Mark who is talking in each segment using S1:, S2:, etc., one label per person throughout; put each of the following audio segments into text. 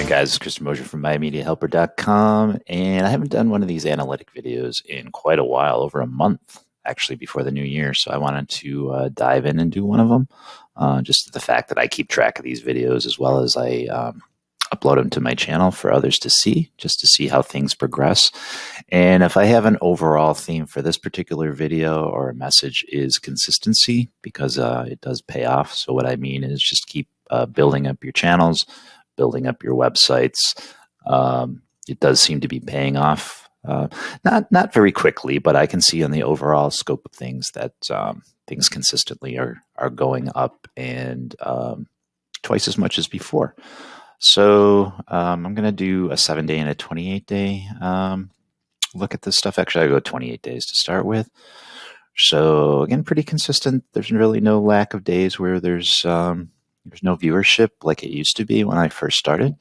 S1: guys, it's Christian Mosier from MyMediaHelper.com, and I haven't done one of these analytic videos in quite a while, over a month, actually, before the new year. So I wanted to dive in and do one of them. Just the fact that I keep track of these videos as well as I upload them to my channel for others to see, just to see how things progress. And if I have an overall theme for this particular video or a message is consistency, because it does pay off. So what I mean is just keep building up your channels, building up your websites. It does seem to be paying off, not very quickly, but I can see on the overall scope of things that things consistently are going up and twice as much as before. So I'm going to do a 7-day and a 28-day look at this stuff. Actually, I go 28 days to start with. So again, pretty consistent. There's really no lack of days where there's no viewership like it used to be when I first started.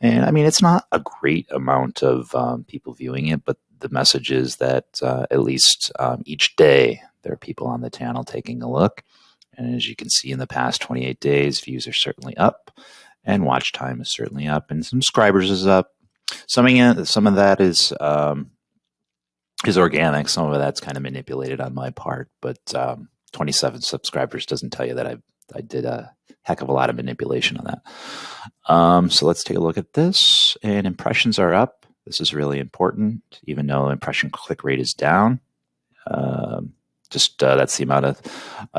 S1: And I mean, it's not a great amount of people viewing it, but the message is that at least each day there are people on the channel taking a look. And as you can see in the past 28 days, views are certainly up and watch time is certainly up and subscribers is up. Some of that is organic. Some of that's kind of manipulated on my part, but 27 subscribers doesn't tell you that I did a heck of a lot of manipulation on that. So let's take a look at this. And impressions are up. This is really important, even though impression click rate is down. That's the amount of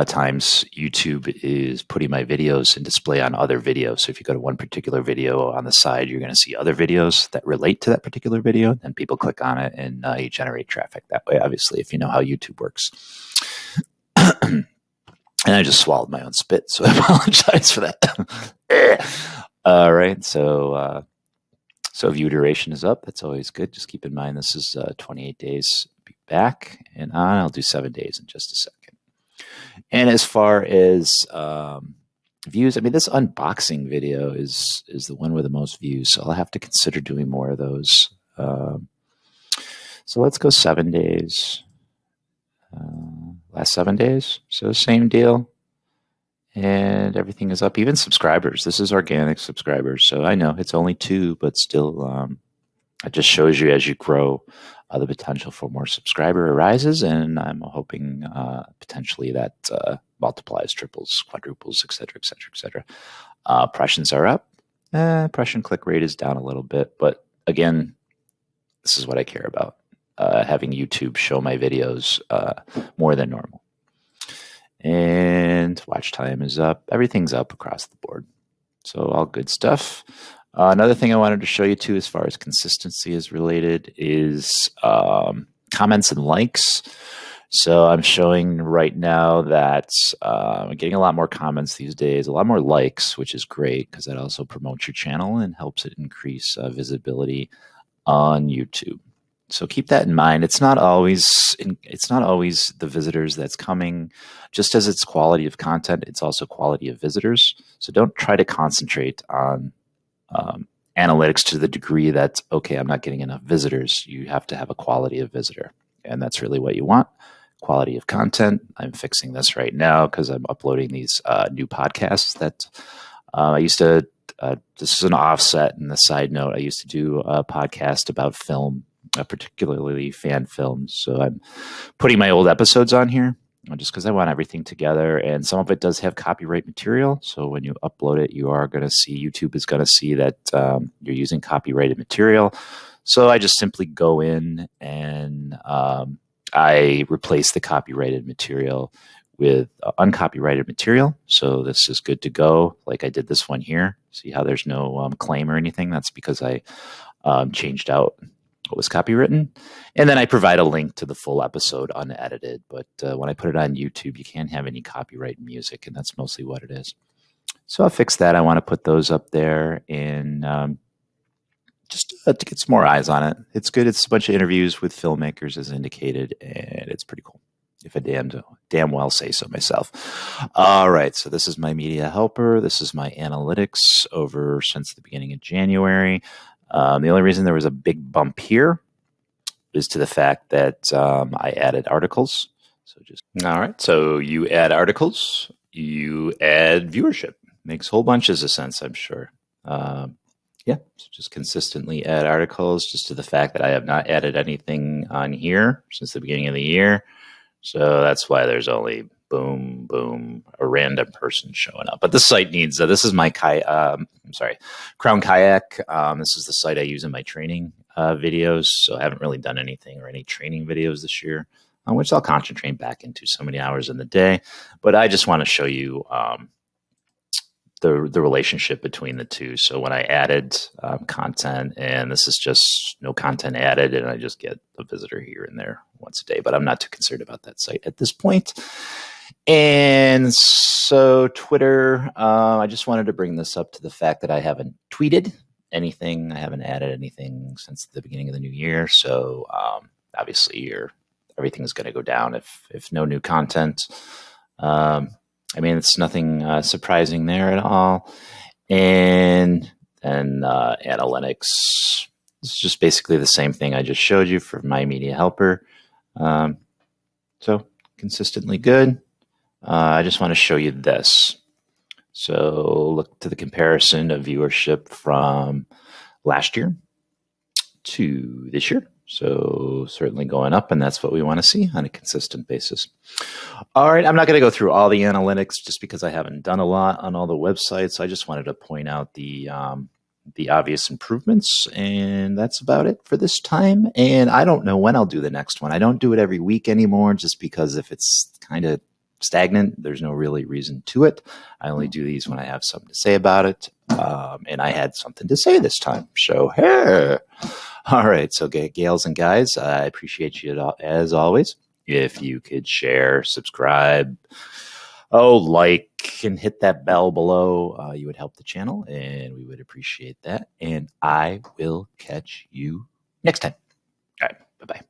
S1: times YouTube is putting my videos in display on other videos. So if you go to one particular video on the side, you're going to see other videos that relate to that particular video, and people click on it, and you generate traffic that way, obviously, if you know how YouTube works. And I just swallowed my own spit, so I apologize for that. All right, so view duration is up. That's always good. Just keep in mind this is 28 days back and on. I'll do 7 days in just a second. And as far as views, I mean, this unboxing video is the one with the most views, so I'll have to consider doing more of those. So let's go 7 days. Last 7 days, so same deal, and everything is up. Even subscribers, this is organic subscribers, so I know it's only 2, but still, it just shows you as you grow, the potential for more subscriber arises, and I'm hoping potentially that multiplies, triples, quadruples, etc., etc., etc. Impressions are up. Impression click rate is down a little bit, but again, this is what I care about. Having YouTube show my videos more than normal. And watch time is up. Everything's up across the board. So all good stuff. Another thing I wanted to show you too, as far as consistency is related, is comments and likes. So I'm showing right now that I'm getting a lot more comments these days, a lot more likes, which is great because that also promotes your channel and helps it increase visibility on YouTube. So keep that in mind. It's not always the visitors that's coming. Just as it's quality of content, it's also quality of visitors. So don't try to concentrate on analytics to the degree that, okay, I'm not getting enough visitors. You have to have a quality of visitor, and that's really what you want. Quality of content. I'm fixing this right now because I'm uploading these new podcasts that I used to. This is an offset and a side note. I used to do a podcast about film, particularly fan films. So I'm putting my old episodes on here just because I want everything together. And some of it does have copyright material. So when you upload it, you are going to see, YouTube is going to see that you're using copyrighted material. So I just simply go in and I replace the copyrighted material with uncopyrighted material. So this is good to go. Like I did this one here. See how there's no claim or anything? That's because I changed out what was copywritten. And then I provide a link to the full episode unedited. But when I put it on YouTube, you can't have any copyright music, and that's mostly what it is. So I'll fix that. I want to put those up there and just to get some more eyes on it. It's good. It's a bunch of interviews with filmmakers as indicated, and it's pretty cool, if I damn well say so myself. All right, so this is my media helper. This is my analytics over since the beginning of January. The only reason there was a big bump here is to the fact that I added articles. So all right, so you add articles, you add viewership. Makes whole bunches of sense, I'm sure. yeah, so just consistently add articles, just to the fact that I have not added anything on here since the beginning of the year. So that's why there's only boom, boom, a random person showing up. But this site needs, this is my Crown Kayak. This is the site I use in my training videos. So I haven't really done anything or any training videos this year, which I'll concentrate back into so many hours in the day. But I just want to show you the relationship between the two. So when I added content, and this is just no content added, and I just get a visitor here and there once a day, but I'm not too concerned about that site at this point. And so Twitter, I just wanted to bring this up to the fact that I haven't tweeted anything. I haven't added anything since the beginning of the new year. So obviously everything is going to go down if no new content. I mean, it's nothing surprising there at all. And then analytics, it's just basically the same thing I just showed you for My Media Helper. So consistently good. I just want to show you this. So look to the comparison of viewership from last year to this year. So certainly going up, and that's what we want to see on a consistent basis. All right, I'm not going to go through all the analytics just because I haven't done a lot on all the websites. I just wanted to point out the obvious improvements, and that's about it for this time. And I don't know when I'll do the next one. I don't do it every week anymore just because if it's kind of stagnant, there's no really reason to it. I only do these when I have something to say about it, and I had something to say this time. So, hey. All right, so gals and guys, I appreciate you as always. If you could share, subscribe, like, and hit that bell below, you would help the channel, and we would appreciate that. And I will catch you next time. All right, bye-bye.